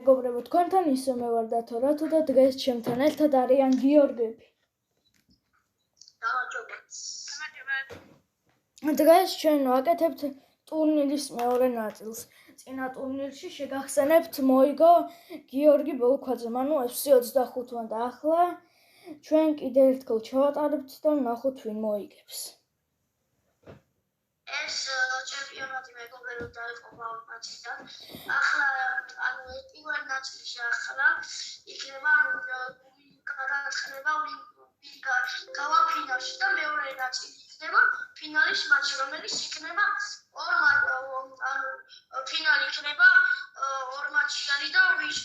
მეგობრებო, თქვენთან ისე მე ვარ დათო რათო და დღეს ჩემთან ერთად არიან გიორგები. დღეს ჩვენ ვაკეთებთ ტურნირის მეორე ნაწილს. წინა ტურნირში შეგახსენებთ მოიგო გიორგი ბოლქვაძე, ანუ FC25 და ახლა ჩვენ კიდევ ერთხელ ჩავატარებთ და ვნახოთ ვინ მოიგებს. ეს ჩემპიონატი მეგობრებო დაიწყო ორ მატჩიდან. ახლა პირველ ნაწილში ახლა იქნება გადაწყდება გავა ფინალში და მეორე ნაწილი იქნება ფინალის მატჩი, რომელიც იქნება ფინალი იქნება ორ მატჩიანი და ვინც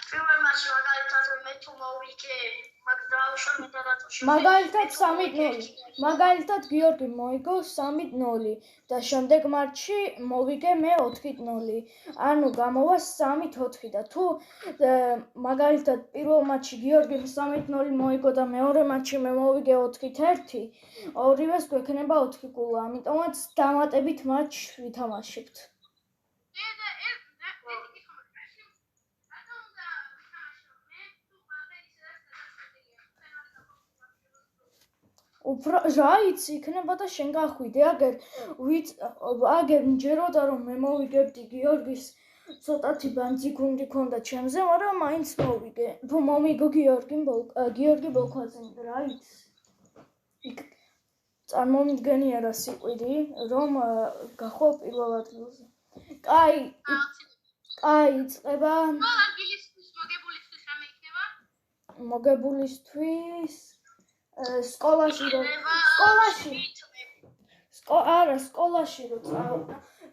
პირველ მატჩში მაგალითად მე თუ მოვიქე მაგალითად 3-0. მაგალითად გიორგი მოიგო 3-0 და შემდეგ მატჩში მოვიგე მე 4-0. ანუ გამოვა 3-4 და თუ მაგალითად პირველ მატჩში გიორგი 3-0 მოიგო და მეორე მატჩში მე მოვიგე 4-1, ორივეს გვექნება 4 გოლა. ამიტომაც დამატებით მატჩს ვითამაშებთ. უფრო რაიც იქნება და შენ გახვიდე, აგერ მჯეროდა რომ მე მოვიგებდი გიორგის ცოტათი ბანძი გუნდი ქონდა ჩემზე, მაგრამ მაინც მოვიგე. მომიგო გიორგი ბოლქვაძემ, რაიც. წარმომიდგენია რა სიყვირი, რომ გახვალ პირველ ადგილზე. კაი, იწყება. მოგებულისთვის სკოლაში რომ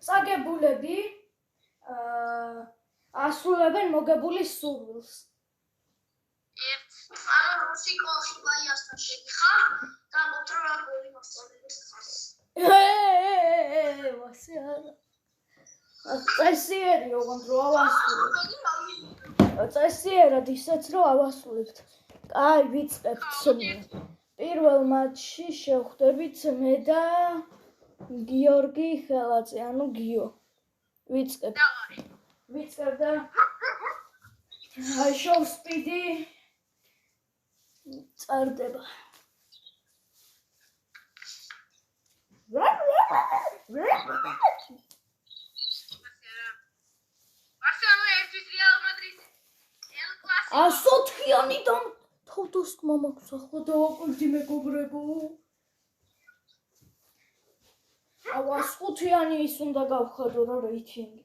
წაგებულები ასრულებენ მოგებულის სურვილს. სკოლაში ბაიასთან შეგიხარ და მოტროლაგული მასწავლებლის ხარს. ვასე არა. წესიერი ოღონდ რო ავასრულებთ. წესიერად ისეც რო ავასრულებთ. აი, ვიწყებთ. პირველ მატჩში შევხვდებით მე და გიორგი ხელაძე, ანუ გიო. ვიწყებ და შოუ სპიდი წარდება. ასოთიანიდან თავდასხმა მაქვს ახლა დავაკვირდი მეგობრებო. 105-იანი ის უნდა გავხადო რა რეიტინგი.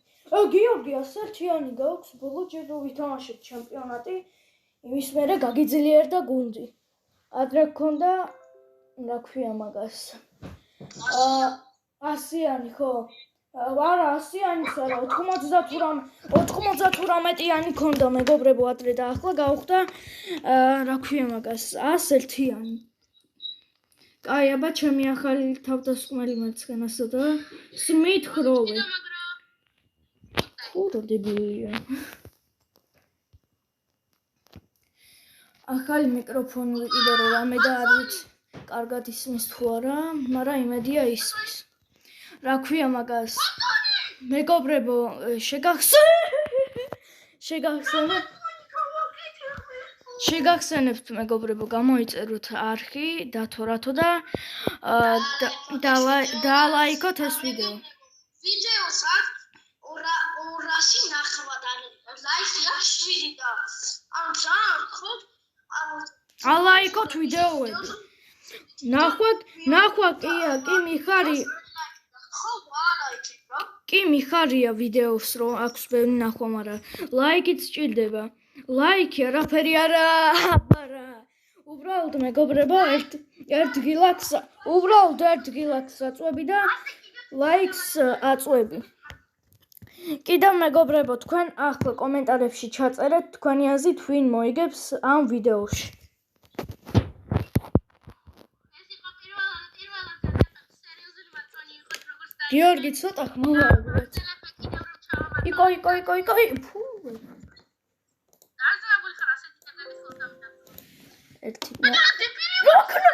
გიორგი 101-იანი გაქვს, ბოლო ჯერ ვითამაშეთ ჩემპიონატი, იმის მერე გაგიძლიერდა გუნდი. ადრე გქონდა რა ქვია მაგას. 100-იანი ხო? არა 100-იანი არა 98-იანი ქონდა მეგობრებო ადრე და ახლა გავხდა რა ქვია მაგას 101-იანი. კაი, აბა ჩემი ახალი თავდასხმელი მარცხენასა და სმით ხროვე. ხო დებილია. ახალი მიკროფონი ვიყიდე რომ რამე და არ ვიცი კარგად ისმის თუ არა, მაგრამ იმედია ისმის. რა ქვია მაგას მეგობრებო შეგახსენებთ მეგობრებო გამოიწეროთ არხი დათო რათო და დალაიქოთ ეს ვიდეო. ვიდეოს აქვს 200 ნახვა და ლაიქი აქვს 7 და ანუ ძალიან ხოთ ალაიქოთ ვიდეოები. ნახვა კი მიხარი კი მიხარია ვიდეოს რომ აქვს ბევრი ნახვა, მაგრამ ლაიქიც სჭირდება. ლაიქი არაფერი არა. უბრალოდ მეგობრებო ერთ გილაკს აწვევი და ლაიქს აწვევი. კიდევ მეგობრებო თქვენ ახლა კომენტარებში ჩაწერეთ თქვენი აზრით ვინ მოიგებს ამ ვიდეოში. გიორგი ცოტა ხმოვარდეთ. იკო. ფუ. ერთი. რაკნა,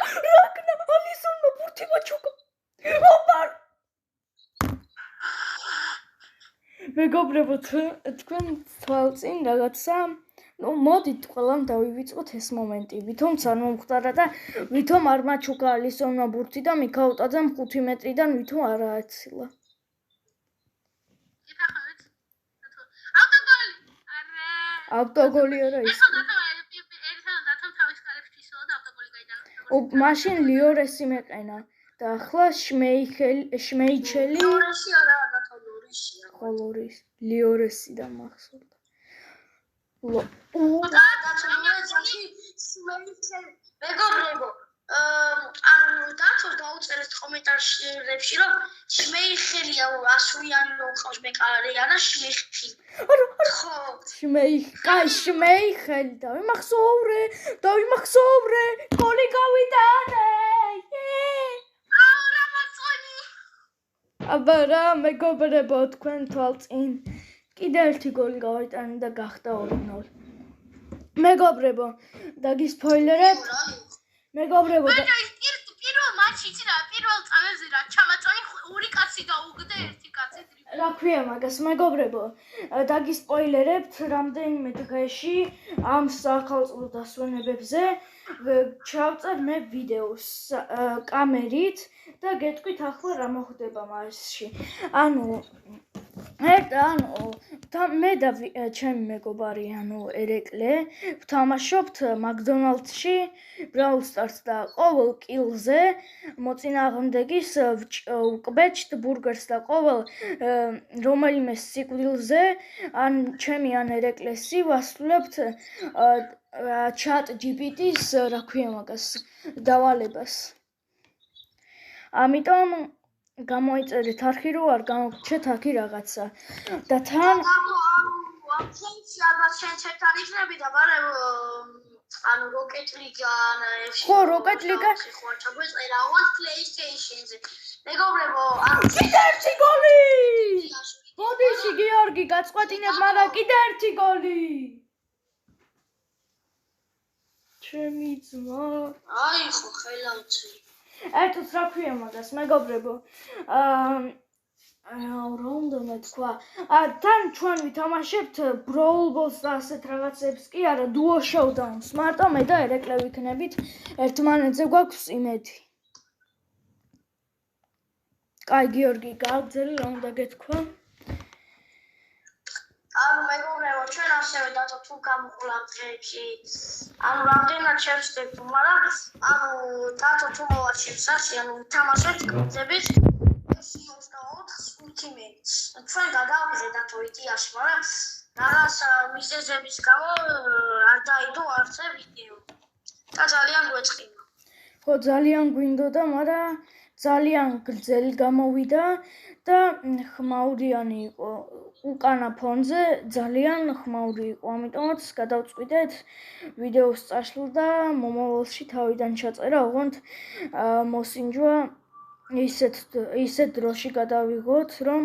ალისონმა ბურთი მაჩუკა. ოპარ. მეგობრებო, თქვენ თვალწინ რაღაცა მოდით ყველამ დავივიწყოთ ეს მომენტი. ვითომ არ მომხდარა და ვითომ არ მაჩუქა ალისონმა ბურთი და მიქაუტაძემ 5 მეტრიდან ვითომ არ აეცილა. ავტოგოლი არა ის. მაშინ ლიორესი მეყენა და ახლა შმეიჩელი ლორესი არა დათო ლორისია. ხოლორის ლიორესი და მახსოვდა. მეგობრებო, ანუ დათოს დაუწერეთ კომენტარებში, რომ შმეიხელია ასულიანი მოყავს მეკარეა და შმეიხი. ხო. შმეიხელი დავიმახსოვრე, გოლი გავიტანე. აბა რა მეგობრებო, თქვენ თვალწინ კიდე ერთი გოლი გავიტანე და გახდა 2-0. მეგობრებო, დაგისპოილერებთ. მეგობრებო, პირველ მატჩში რა, პირველ წამებზე რა ჩამაწონი ორი კაცი გაუგდა ერთი კაცი. რა ქვია მაგას, მეგობრებო, დაგისპოილერებთ რამდენიმე დღეში ამ სახელმწიფო დასვენებებზე ჩავწერ მე ვიდეოს კამერით და გეტყვით ახლა რა მოხდება მასში. ანუ მე და ჩემი მეგობარი, ერეკლე, ვთამაშობთ მაკდონალდსში, Brawl Stars და ყოველ კილზე მოწინააღმდეგის ვკვეჭთ ბურგერს და ყოველ რომელიმე სიკვდილზე, ან ჩემი ან ერეკლესი ვასრულებთ chat GPT-ს, რა ქვია მაგას, დავალებას. ამიტომ გამოიწერეთ არხი, რომ არ გამოგრჩეთ აქი რაღაცა. და თან ჩემში ალბათ შენ ცერთან იქნები და ბარემ ანუ Rocket League ან FC. ხო, Rocket League. ხო, ჩაგვეწერა on PlayStation-ზე. მეგობრებო, კიდე ერთი გოლი! ბოდიში გიორგი გაწყვეტინებ, მაგრამ კიდე ერთი გოლი! ჩემი ძმა. აი ხო, ხელავცი. ერთად რა ქვია მაგას, მეგობრებო. რა უნდა მეთქვა? თან ჩვენ ვითამაშებთ Brawl Balls და ასეთ რაღაცებს კი არა, Duo Showdowns. მარტო მე და ერეკლე ვიქნებით, ერთმანეთზე გვაქვს იმედი. კაი, გიორგი, გაგძელი რა უნდა გეთქვა? ანუ მეგობრებო, ჩვენ ასევე დათო თუ გამოყოლავთ დღეებში. ანუ რამდენად შევწდეთ, მაგრამ ანუ დათო თუ მოვაჩებს ასე, ანუ ვთამაშებთ გრძებით 24 მეტრს. ჩვენ გადავიღე დათო იდეაში, მაგრამ რაღაც მიზეზების გამო არ დაიდო არც ვიდეო. და ძალიან გვეწყინა. ხო, ძალიან გვინდოდა, მაგრამ ძალიან გრძელი გამოვიდა და ხმაურიანი იყო. უკანა ფონზე ძალიან ხმაური იყო, ამიტომაც გადავწყვიტეთ ვიდეოს წაშლა და მომავალში თავიდან ჩაწერა, ოღონდ მოსინჯვა ისეთ დროში გადავიღოთ, რომ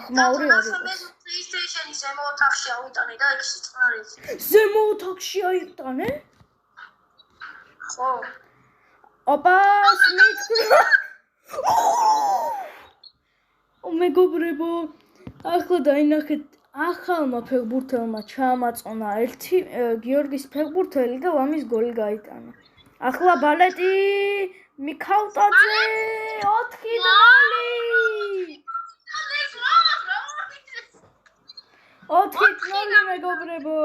ხმაური არ იყოს. PlayStation-ის ზემო ოთახში ავიტანე და იქ სიწყნარით. ზემო ოთახში აიტანე? ხო. ოპა, მითქვა. მეგობრებო, ახლა დაინახეთ ახალმა ფეხბურთელმა ჩაამაწონა ერთი გიორგის ფეხბურთელი და ამის გოლი გაიტანა. ახლა ბალეტი მიქაუტაძე 4-0. 4-0 მეგობრებო.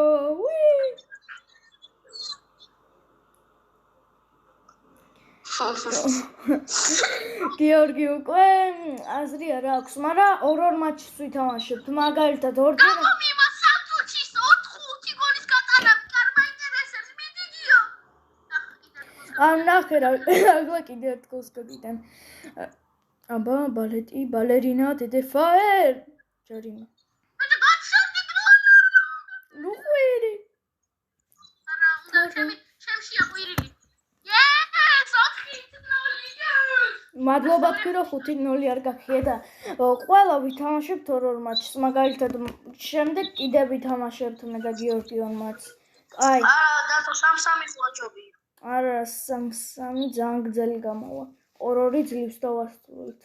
გიორგი უკვე აზრი არ აქვს, მაგრამ ორ მატჩს ვითამაშებთ, მაგალითად ორჯერ. მიმა სამწუთის 4-5 გოლის გატანა, არ მაინტერესებს, მიდიდიო. ნახე რა, ახლა კიდე ერთ გოლს გაგიტან. აბა, ბალერინა დედეფაერ. ჯარიმა. ნუ ხვირი. არა, უნდა ჩემში აყვირილი. მადლობა თქვი რომ 5-0 არ გაქია და ყველა ვითამაშებთ ორ მატჩს, მაგალითად შემდეგ კიდე ვითამაშებთ მე და გიორგი ორ მატჩს. აი. არა, დათო 3-3 ხო ჯობია. არა, 3-3 ძალიან გრძელი გამოვა. ორ-ორი ძლივს დავასრულეთ.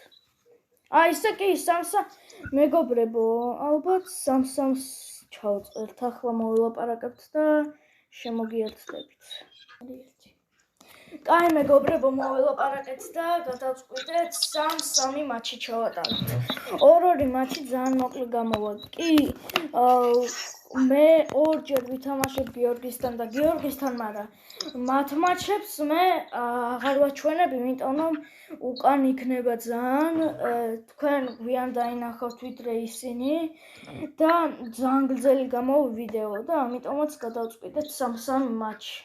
აი ესე კი სამსა მეგობრებო, ალბათ სამს ჩავწერთ. ახლა მოვილაპარაკებთ და შემოგიერთდებით. კაი მეგობრებო, მოვილაპარაკეთ და გადავწყვიტეთ 3-3 მატჩი ჩავატაროთ. 2 მატჩი ძალიან მოკლე გამოვა. კი, მე ორჯერ ვითამაშებ გიორგისთან და გიორგისთან, მაგრამ მათ მატჩებს მე აღარ ვაჩვენებ, იმიტომ რომ უკან იქნება ძალიან თქვენ გვიან დაინახავთ ვიდრე ისინი და ძალიან გრძელი გამოვა ვიდეო და ამიტომაც გადავწყვიტეთ 3-3 მატჩი.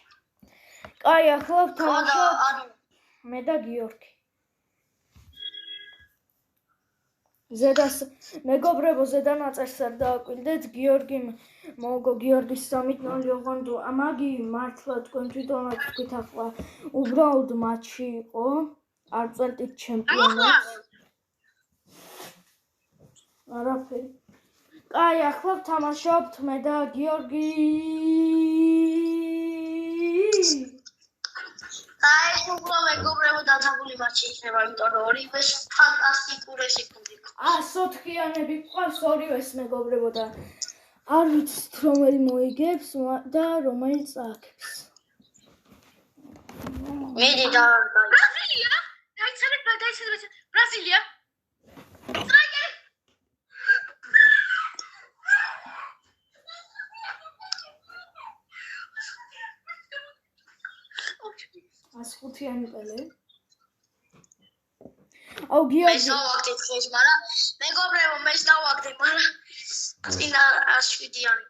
კაი, ახლა ვთამაშობთ მე და გიორგი. მეგობრებო, ზედა ნაწერს არ დააკვირდეთ, გიორგიმ მოგო გიორგის 3-0 ოღონდ მაგი მართლა თქვენ თვითონაც თქვით ახლა უბრალოდ მატჩი იყო, არ წერტით ჩემპიონატს. არაფერი. კაი, ახლა ვთამაშობთ მე და გიორგი. აი, უბრალოდ მეგობრებო, დათაგული მატჩი იქნება, იმიტომ რომ ორივე ფანტასტიკური სეკუნდი. 104-იანები გვყავს ორივეს მეგობრებო და არ ვიცით რომელი მოიგებს და რომელი წააგებს. მიდი და ბრაზილია? დაიცადეთ ბრაზილია? სტრაიკერი! 105-იანი პელე. აუ გიორგი. მე დავაგდეთ ხეს, მაგრამ მეგობრებო, მე დავაგდე, მაგრამ წინა 7-იანი.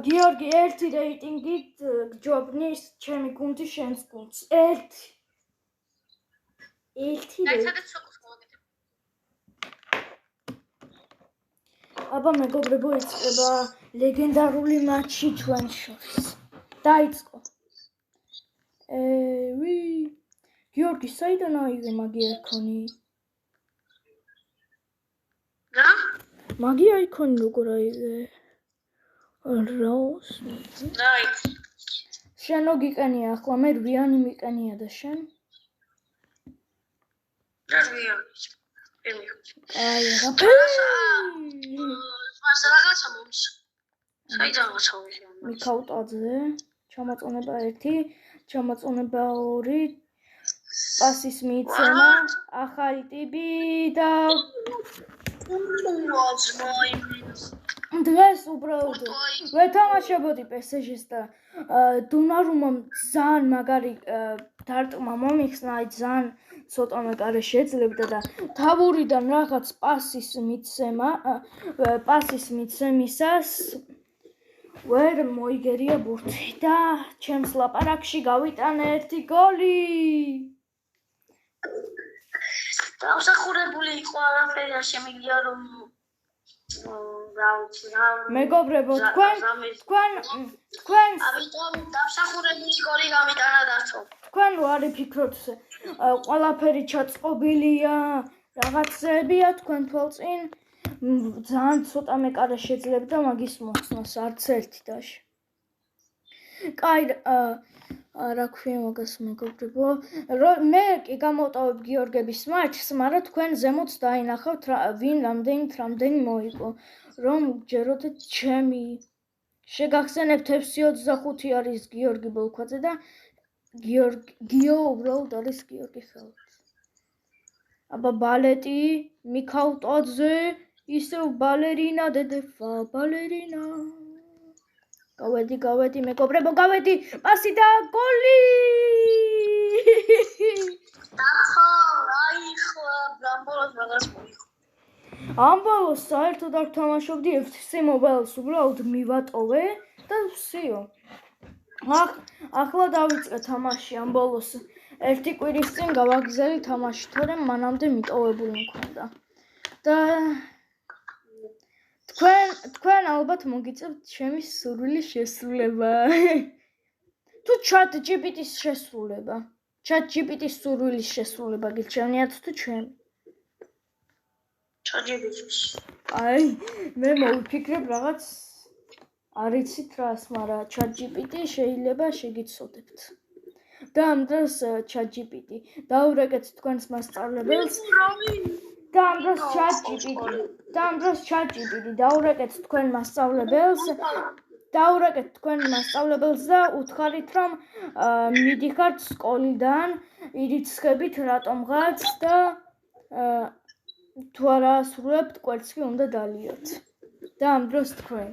გიორგი, 1 რეიტინგით გჯობნის ჩემი გუნდი შენს გუნდს. 1. დაიცადეთ სოკოს მოვაგდებ. აბა მეგობრებო, იწყება ლეგენდარული მატჩი თქვენ შორის. დაიწყო. გიორგი, საიდან აიღე მაგი აიქონი? რა? მაგი აიქონი როგორ აიღე? რაოს? დაიც. შენო გიყენია ახლა, მე რვიანი მიყენია და შენ? რა რვიანი? აი, რა მას რაღაცა მომს. საიდან რაღაცა მიქაუტაძე, ჩამაწონება 1, ჩამაწონება 2, პასის მიცემა, ახალი ტიპი და დღეს უბრალოდ ვეთამაშებოდი PSG-ს და დონარუმამ ძალიან მაგარი დარტყმა მომიხსნა, აი ძალიან ცოტა მეკარე შეძლებდა და თავურიდან რაღაც პასის მიცემისას ვერ მოიგერია ბურთი და ჩემს ლაპარაკში გავიტანე 1 გოლი. დამსახურებული იყო არაფერი არ შემიგია რომ მეგობრებო, თქვენ ამიტომ დამსახურებული გოლი გამიტანა დართო. თქვენ რო არ ფიქრობთ, ყველაფერი ჩაწყობილია, რაღაცებია თქვენ თვალწინ, ძალიან ცოტა მეკარე შეძლებდა მაგის მოხსნას, არც ერთი დაში. კაი, რა ქვია მაგას მეგობრებო, მე კი გამოვტოვებ გიორგების მატჩს, მაგრამ თქვენ ზემოთ დაინახავთ ვინ რამდენი მოიგო, რომ გჯეროდეთ ჩემი. შეგახსენებთ FC25 არის გიორგი ბოლქვაძე და გიო უბრალოდ არის გიორგი ხელოძე. აბა ბალეტი, მიქაუტაძე, ისევ ბალერინა დედეფა, ბალერინა. გავედი მეგობრებო, გავედი, პასი და გოლი! დახო, აი ხო, ამბოლოს მაგას მოიხო. ამბოლოს საერთოდ არ თამაშობდი FC Mobile-ს, უბრალოდ მივატოვე და ვსიო. ახლა დავიწყე თამაში ამბოლოს. 1 კვირის წინ გავაგზავნე თამაში, თორემ მანამდე მიტოვებული მქონდა. და თქვენ ალბათ მოგიწევთ ჩემი სურვილის შესრულება. თუ ChatGPT-ს შესრულება. ChatGPT-ს სურვილის შესრულება გიჩვენიათ თუ ჩემ? ChatGPT-ს. აი, მე მოვიფიქრებ რაღაც არ იცით რას, მაგრამ ChatGPT შეიძლება შეგიცოდებთ. და ამ დროს ChatGPT დაურეკეთ თქვენს მასწავლებელს. და ამ დროს ChatGPT დაურეკეთ თქვენ მასწავლებელს და უთხარით რომ მიდიხართ სკოლიდან, ირიცხებით რატომღაც და თუ არ ასრულებთ კვერცხი უნდა დალიოთ. და ამ დროს თქვენ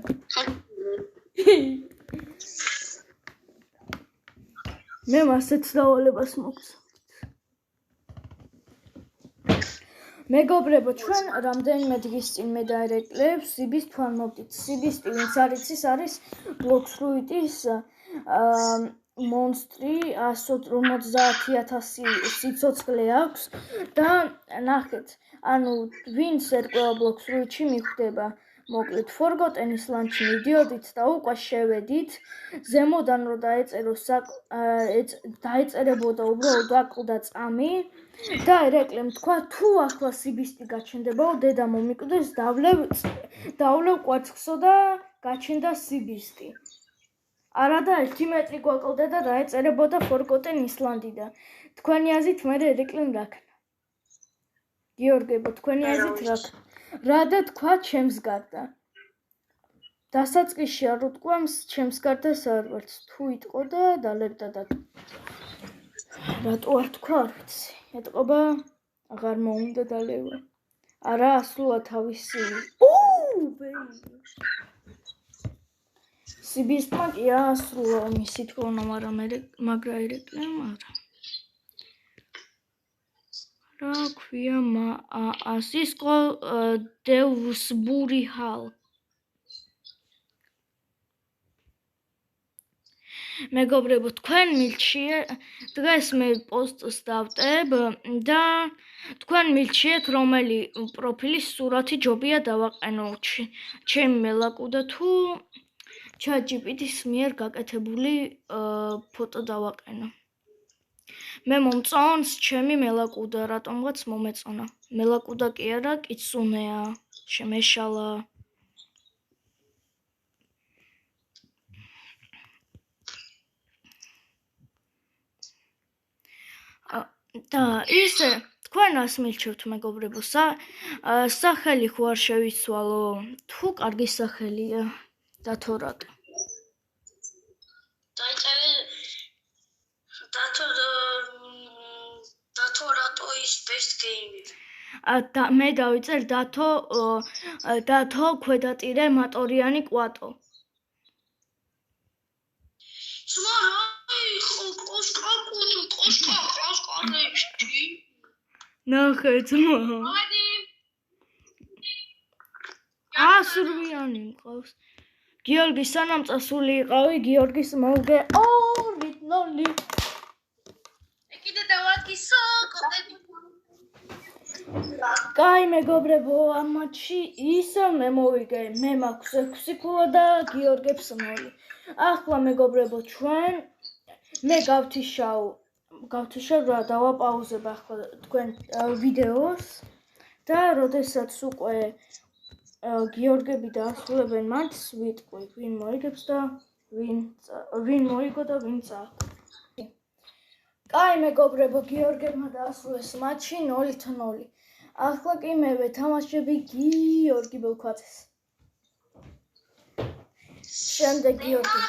მე მასეც დავალებას მოგწევთ. მეგობრებო, ჩვენ რამდენიმე დღის წინ მე და ერეკლებს სიბის თვან მოვდით. სიბისტი, ვინც არ იცის, არის ბლოქსრუიტის მონსტრი, 150,000 სიცოცხლე აქვს და ნახეთ, ანუ ვინც ერკვევა ბლოქსრუიტში მიხვდება. მოკლედ, Forgotten Island-ში მიდიოდით და უკვე შევედით. ზემოდან რო დაეწერებოდა უბრალოდ აკლდა წამი და ერეკლემ თქვა, თუ ახლა სიბისტი გაჩნდებაო, დედა მომიკვდეს, დავლევ კვერცხსო და გაჩნდა სიბისტი. არა და 1 მეტრი გვაკლდა და დაეწერებოდა Forgotten Island-იდან. თქვენი აზრით მე ერეკლემ რა ქნა? გიორგებო, თქვენი აზრით რა ქნა? რა და თქვა ჩემს გარდა. დასაწყისში არ უთქვამს ჩემს გარდას არ ვართ. თუ იტყო და დალებდა და რატო არ თქვა არ ვიცი. ეტყობა აღარ მოუნდა დალევა. არა ასრულა თავისი. სიბისტმა კი აასრულა მისი თქონა, მაგრამ ერეკლემ არა. რა ქვია ასის დევსბური ჰალ. მეგობრებო, თქვენ მილჩიე დღეს მე პოსტს დავტებ და თქვენ მილჩიეთ რომელი პროფილის სურათი ჯობია დავაყენო, ჩემი მელაკუდა თუ ChatGPT-ის მიერ გაკეთებული ფოტო დავაყენო. მე მომწონს ჩემი მელაკუდა, რატომღაც მომეწონა. მელაკუდა კი არა, კიცუნეა, შემეშალა. და ისე თქვენას მილჩევთ მეგობრებო, სახელი ხო არ შევიცვალო? თუ კარგი სახელია და თო რატო? დათო რატო ის best game? მე დავიწერ დათო ქვედატირე მატორიანი კვატო. ნახე ძმა. ასრვიანი მყავს. გიორგი სანამ წასული იყავი, გიორგის მოვგე 2-0. კიდე დავადგი სოკოტები. კაი მეგობრებო, ამ მატჩში ისევ მე მოვიგე. მე მაქვს 6 ქულა და გიორგებს 0. ახლა მეგობრებო, ჩვენ მე გავთიშავ რა დავაპაუზებ ახლა თქვენ ვიდეოს და როდესაც უკვე გიორგები დაასრულებენ მატჩს, ვიტყვი ვინ მოიგებს და ვინ მოიგო და ვინ წააგო. კაი მეგობრებო, გიორგებმა დაასრულეს მატჩი 0-0. ახლა კი მე ვეთამაშები გიორგი ბელქვაძეს. შემდეგ გიორგი.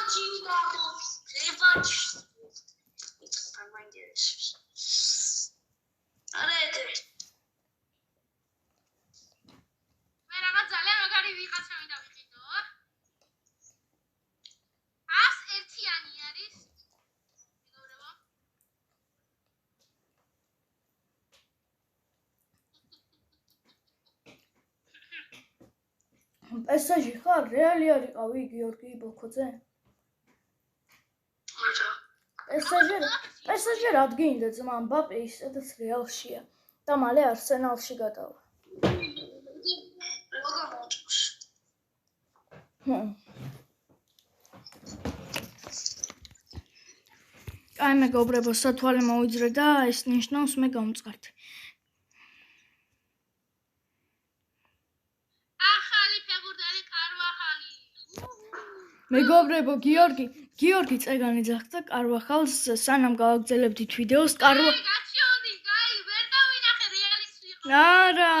პესაჟი ხარ? რეალი არ იყავი გიორგი ბოლქვაძე? პესაჟი რადგინდა ძმა, მბაპე ისედაც რეალშია და მალე არსენალში გადავა. კაი მეგობრებო, სათვალე მოვიძრე და ეს ნიშნავს მე გამწყარდი. მეგობრებო, გიორგი წეგანი ძახდა კარვახალს სანამ გავაგზავნებდით ვიდეოს. არა.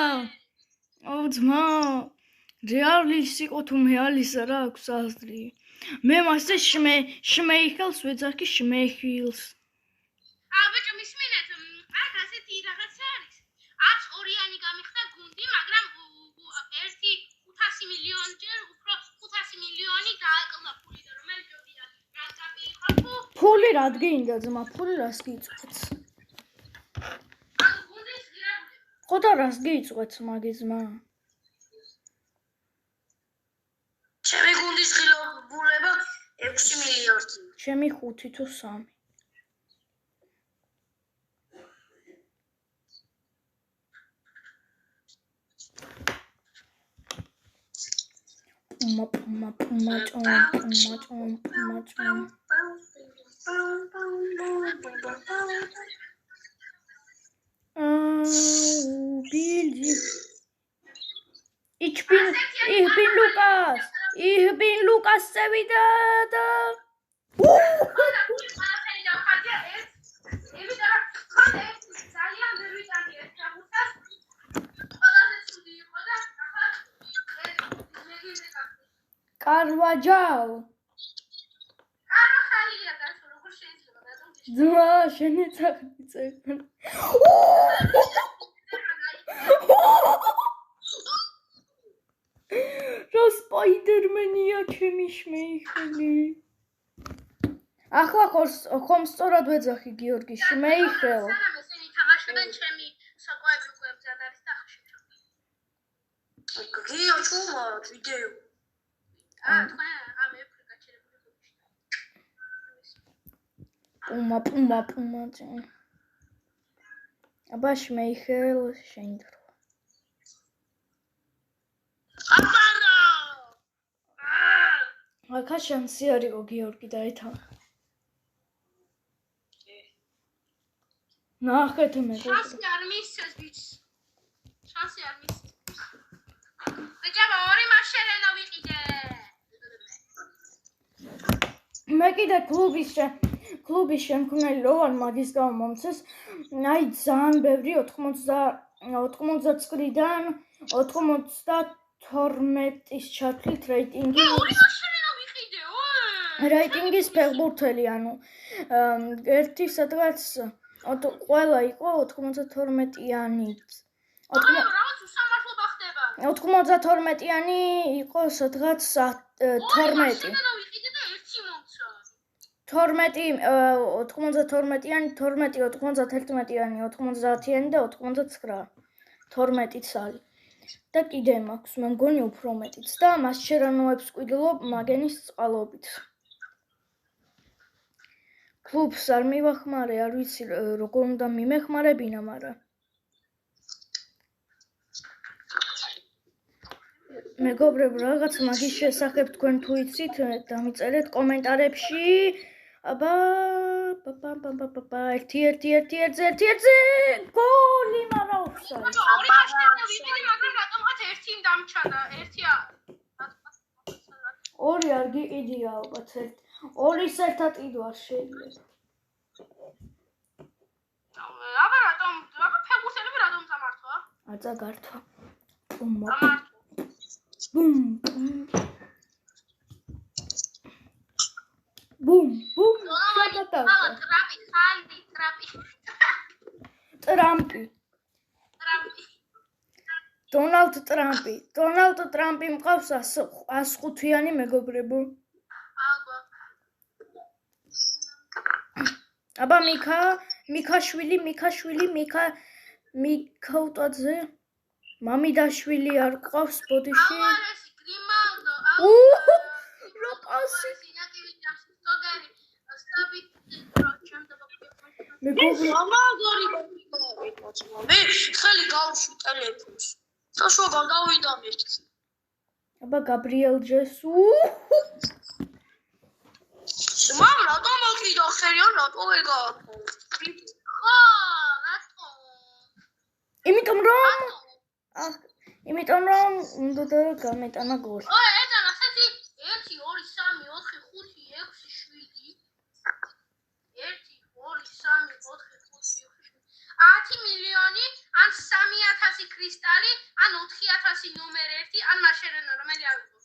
აუ ძმა. რეალის იყო თუ მეალისა რა აქვს აზრი. მე მასე შმეიხელს ვეძახი შმეიხილს. ბიჭო მისმინეთ, აქ ასეთი რაღაცა არის. აქ ორიანი გამიხდა გუნდი, მაგრამ ერთი 500 მილიონი ჯერ უფრო 500 მილიონი დააკლდა ფული და რომელი ჯობია რანტაბი იყო თუ ფული რა გინდა ძმა, ფული რას გიწყვეტს? გუნდის ღირებულება. ხო და რას გიწყვეტს მაგი ძმა? ჩემი გუნდის ღირებულება 6 მილიარდი. ჩემი 5 თუ 3. Bildi. Ich bin Lukas. Ich bin Lukas sevida da. Carvajal. Ძმა, შენი წახიწე. რა სპაიდერმენია ჩემი შმეიხელი. ახლა ხომ სწორად ვეძახი გიორგი შმეიხელ. სანამ ესენი თამაშობენ ჩემი სოკოები უკვე მზად არის და ახლა შეჭამე. გიო ჩუმა ვიდეო. თქვენ ამე ფრიკაჩერებული პუმა ჭენ. აბა შმეიხელ შეინდრო. აბარა! აქა შანსი არისო გიორგი დაეთავა. ნახეთ მე. შანსი არ მისცეს ბიჭს. შანსი არ მისცეს. ბიჭებო, ორი მაშერენო ვიყიდე. მე კიდე კლუბის შემქმნელი რო ვარ მაგის გამო მომცეს. აი ძალიან ბევრი 99-დან 92-ის ჩათვლით რეიტინგი. ორი მაშერენო ვიყიდეო. რეიტინგის ფეხბურთელი, ანუ ერთი სადღაც ყველა იყო 92-იანით. რაღაც უსამართლობა ხდება. 92-იანი იყო სადღაც 12. 92-იანი, 12, 91-იანი, 90-იანი და 99. 12 წალი. და კიდე მაქვს, მე მგონი უფრო მეტიც და მასჩერანოებს ყიდულობ მაგენის წყალობით. კლუბს არ მივახმარე, არ ვიცი როგორ უნდა მიმეხმარებინა, მაგრამ მეგობრებო, რაღაც მაგის შესახებ თქვენ თუ იცით, დამიწერეთ კომენტარებში. აბა, ერთი გოლი, მაგრამ ოფსაიდ. ორი მაშერენო ვიყიდე, მაგრამ რატომღაც ერთი დამჩანა, ერთია. ორი არ გიყიდია ალბათ ერთი. ორის ერთად ყიდვა არ შეიძლება. აბა რატომ ფეხბურთელები რატომ დამართვა? აწა გართვა. დამართვა. ბუმ. ტრამპი. დონალდ ტრამპი მყავს 105-იანი მეგობრებო. აბა მიქაუტაძე მამიდაშვილი არ ყავს ბოდიში. რა პასი. მე ხელი გავუშვი ტელეფონს. საშუალო დავიდა მერტს. აბა გაბრიელ ჯესუ. მამ რატომ მოკიდო ხელი ან რატო ეგა? ხო, რატო? იმიტომ რომ უნდა და გამეტანა გოლი. ეძან ასეთი 1 2 3 4 5 6 7 1 2 3 4 5 6 10 მილიონი ან 3000 4000 კრისტალი, ან 4000 ნომერ 1, ან მაშერენა რომელი არ ვიყო.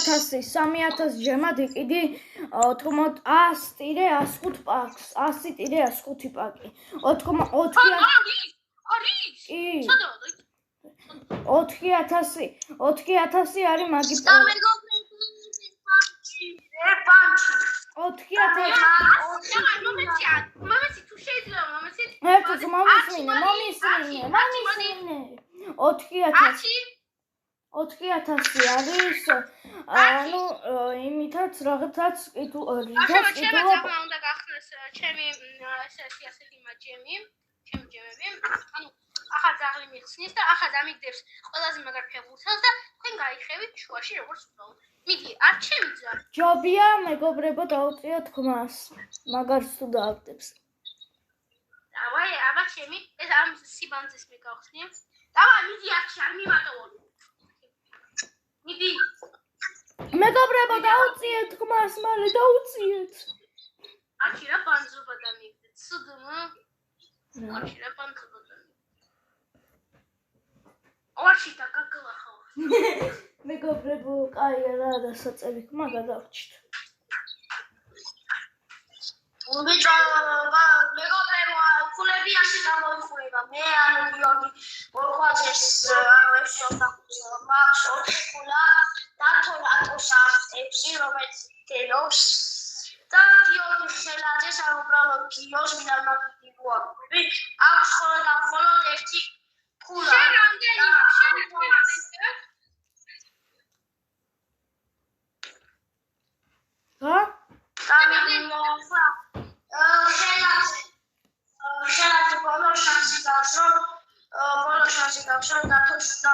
3000 ჯემად იყიდი 100-105 პაკს, 100-105 პაკი. 4000 არის? კი. ცოტა 4000 არის მაგი და მეგობრები პანჩი 4000 მომეცი თუ შეიძლება მომეცი ერთად მომისმინე 4000 არის ანუ იმითაც რაღაცაც რითაც უნდა გახსნას ჩემი ასეთი მაჯემი ჩემი ჯემები ანუ ახლა ძაღლი მიხსნის და ახლა დამიგდებს ყველაზე მაგარ ფეხბურთელს და თქვენ გაიხევით შუაში როგორც ვთქვათ მიდი არ ჩემი ძა ჯობია მეგობრებო დაუწიოთ თქმას მაგარს თუ დააგდებს დავაი აბა ჩემი ეს ამ სიბანძეს მე გავხსნი დავაი მიდი არჩი არ მიმატოვო მიდი მეგობრებო დაუწიეთ თქმას მალე დაუწიეთ არჩი რა ბანძობა დამიგდეთ სუდმო არჩი რა ბანძობა ორში და გაგლა ხო მეგობრებო კაი რა დასაწევი ხმა გადავრჩით ბიჭო მეგობრებო ფულები ასე გამოიხურება მე ანუ გიორგი ორხვაძეს ანუ ეს შოთა მაქს ოთხკულა დათო ატოსა 6 რომელიც დენობს და გიორგი ხელაძეს ან უბრალოდ გიოს მინდა მაგდი გვაქვს აქვს ხოლმე და მხოლოდ ერთი კულა შენ რამდენი მაქვს შენ რამდენი რა ხელაძე ბოლო შანსი გავშო დათოს და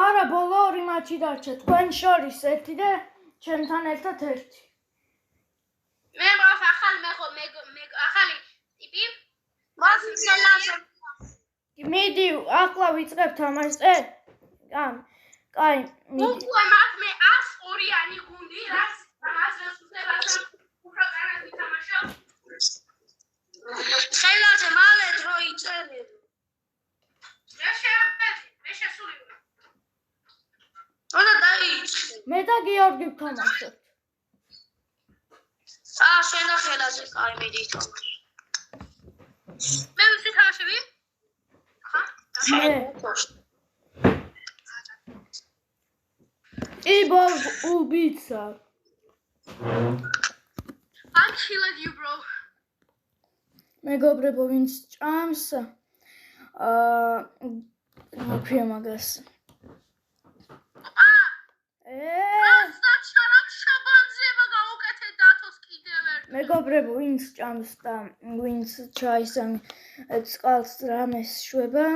არა ბოლო ორი მატჩი დარჩა თქვენ შორის ერთი და ჩემთან ერთად ერთი მე მოს ახალი მე ახალი ტიპი მას ხელაძე მიდი ახლა ვიწყებთ ამას კაი მიდი უკვე მაგ მე 102-იანი გუნდი რაც ამას უსწრებს უფრო კარგად ვითამაშო ხელაძე მალე დრო იწერე მე შესული ვარ უნდა დაიწყე მე და გიორგი ვთამაშობთ შენ და ხელაძე კაი მიდი თამაშ მე ვისი თამაშები იბო უბიცა I'm killing you bro მეგობრებო ვინც ჭამს მაფია მაგას მეგობრებო ვინც ჭამს და ვინც ჩაის ან წყალს რამეს შვება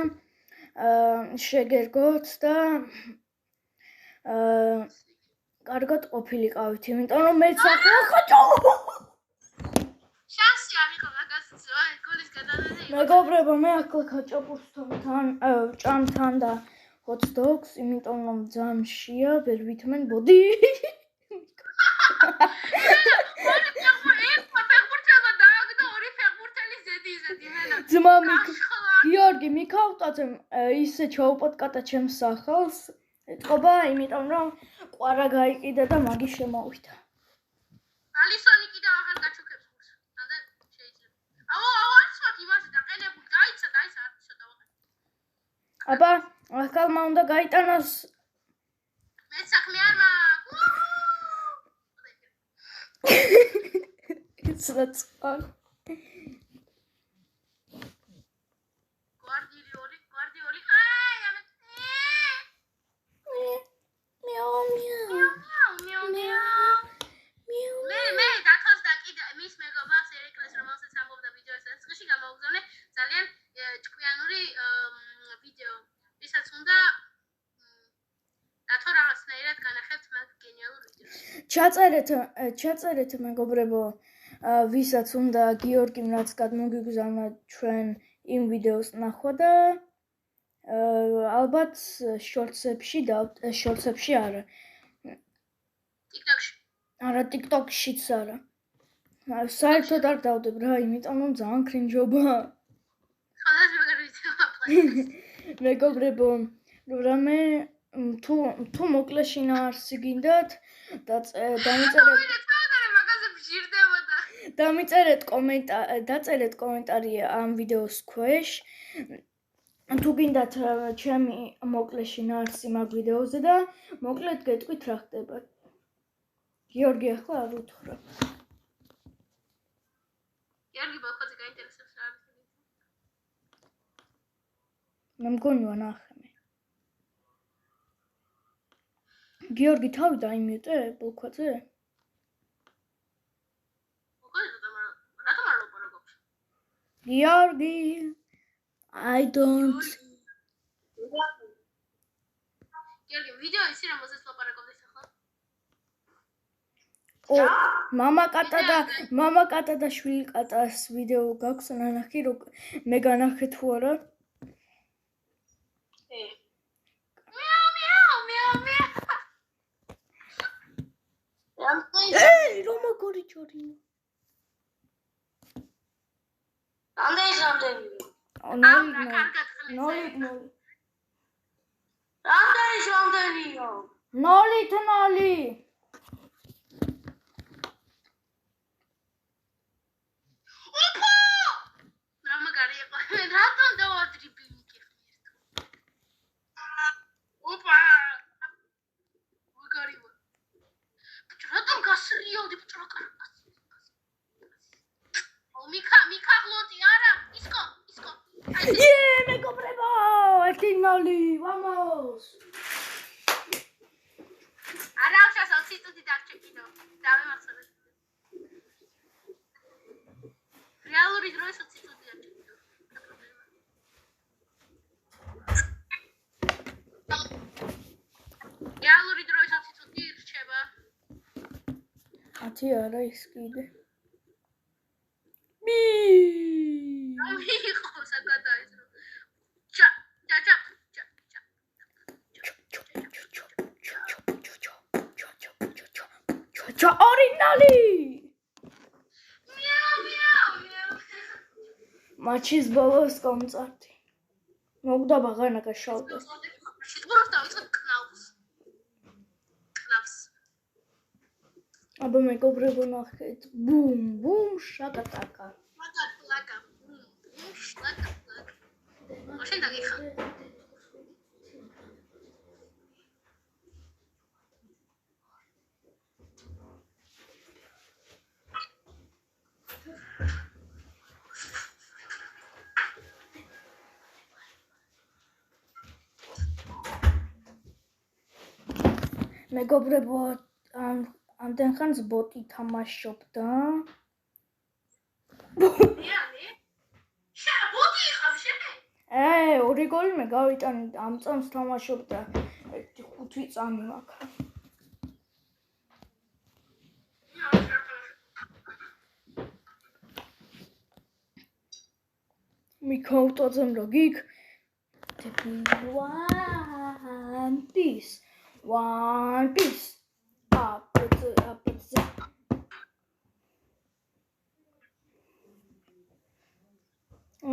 შეგერგოთ და კარგად ყოფილიყავით იმიტომ რომ მეც ახლა ხოჭო შანსი არ იყო მაგას გოლის გადადაზე მეგობრებო მე ახლა ხაჭაპურთან ჭამთან და hot dogs იმიტომ რომ ძამშია ვერ ვითმენ ბოდი ძმა გიორგი მიქავტაცემ ისე ჩაუპატკატა ჩემს სახელს ეთყობა იმიტომ რომ ყვარა გაიყიდა და მაგი შემოვიდა ალისონი კიდევ აღარ გაჩუქებს გულს ამდე შეიძლება არ ცოტ იმაზე დაყენებული გაიცა არ ცოტა ვახე აბა ახალმა უნდა გაიტანოს მე საქმე არ მაქვს იცრაც გვარდიოლი აი ამე მე დათოს და კიდე მის მეგობარს ერიკლეს რომელსაც ამბობდა ვიდეოს დასწრში გამოვგზავნე ძალიან ჭკვიანური ვიდეო ვისაც უნდა დათო რაღაცნაირად განახებთ მაგ გენიალურ ვიდეოს ჩაწერეთ მეგობრებო ვისაც უნდა გიორგიმ რაც გადმოგიგზავნა ჩვენ იმ ვიდეოს ნახვა და ალბათ შორტსებში არა TikTok-ში არა TikTok-შიც არა საერთოდ არ დავდებ რა იმიტომ რომ ძალიან კრინჯობა ხალხი მაგარ ვიდეო მეგობრებო, რამე თუ მოკლე შინაარსი გინდათ დაწერეთ კომენტარი ამ ვიდეოს ქვეშ. თუ გინდათ ჩემი მოკლე შინაარსი მაგ ვიდეოზე და მოკლედ გეტყვით რა ხდება. გიორგი ახლა არ უთხრა. გიორგი ბოლქვაძე გაინტერესებს რა არის. მე მგონი ვანახე მე. გიორგი თავი დაიმიუტე ბოლქვაძე? რატომ არ ლაპარაკობს? გიორგი I don't. გიორგი, ვიდეო ისი რომელზეც ლაპარაკობდეს ახლა? მამა კატა და შვილი კატას ვიდეო გაქვს ნანახი მე განახე თუ არა? რომ მოგორი ჯორინო. რამდენი? ნოლი. რამდენიო? ნოლი. ოპა! რა მაგარი იყო. რატომ დავადრიბი მიგიხმიერთ? ოპა! მაგარი ვარ. რატომ გასრიალდი ბჭრა კარგად? მიქა გლოტი არა, ისკო. მეგობრებო, ერთი ნოლი, vamos. არა, შასო ციტუდი დაგჭეკინო. დავემახსოვრე. რეალური დროის ციტუდი დაგჭეკინო. რეალური დროის ციტუდი რჩება. 10 არა ის კიდე. მიიღო საკადაის რო. ორინალი. მაჩის ბოლოს კონცერტი. მოგდა ბაღანა გაშალდა. შეგუროს დავიწყებ კნავს. აბა მეგობრებო ნახეთ. ბუმ შაკატაკა. ლაკა. ლაკა. მაშინ დაგიხა. მეგობრებო ამდენ ხანს ბოტი თამაშობდა. რეალი? ბოტი იყავს შენ? ორი გოლი მე გავიტანი ამ წამს თამაშობდა 5 წამი მაქვს. მიქაუტოძემ რო გიქ One Piece. Up.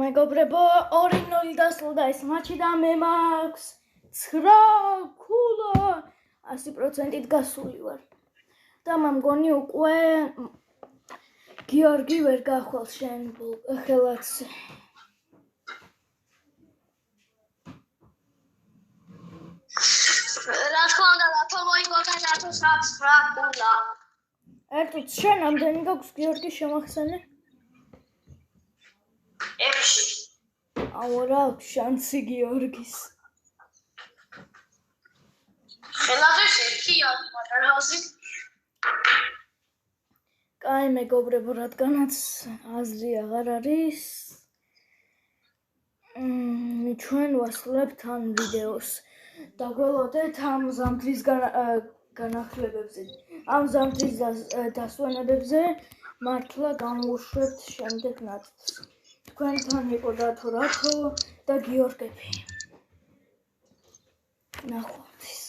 მეგობრებო 2-0 დასრულდა ეს მატჩი და მე მაქვს 9 ქულა 100%-ით გასული ვარ. და მე მგონი უკვე გიორგი ვერ გახვალ შენ ხელაც. რა თქმა უნდა, რატო მოიგონა რატო 9 ქულა? ერთით შენ ამდენი გაქვს გიორგი შემახსენე? 6. აურა შანსი გიორგის. ხელაზე შეხია, მაგრამ ჰოზი. კაი მეგობრებო, რადგანაც აზრი აღარ არის. ჩვენ ვასრულებთ ამ ვიდეოს. დაგველოდეთ ამ ზამთრის განახლებებზე. ამ ზამთრის დასვენებებზე მართლა გამოვუშვებთ შემდეგ ნაწილს. თქვენთან იყო რათო და გიორგები. ნახვამდის.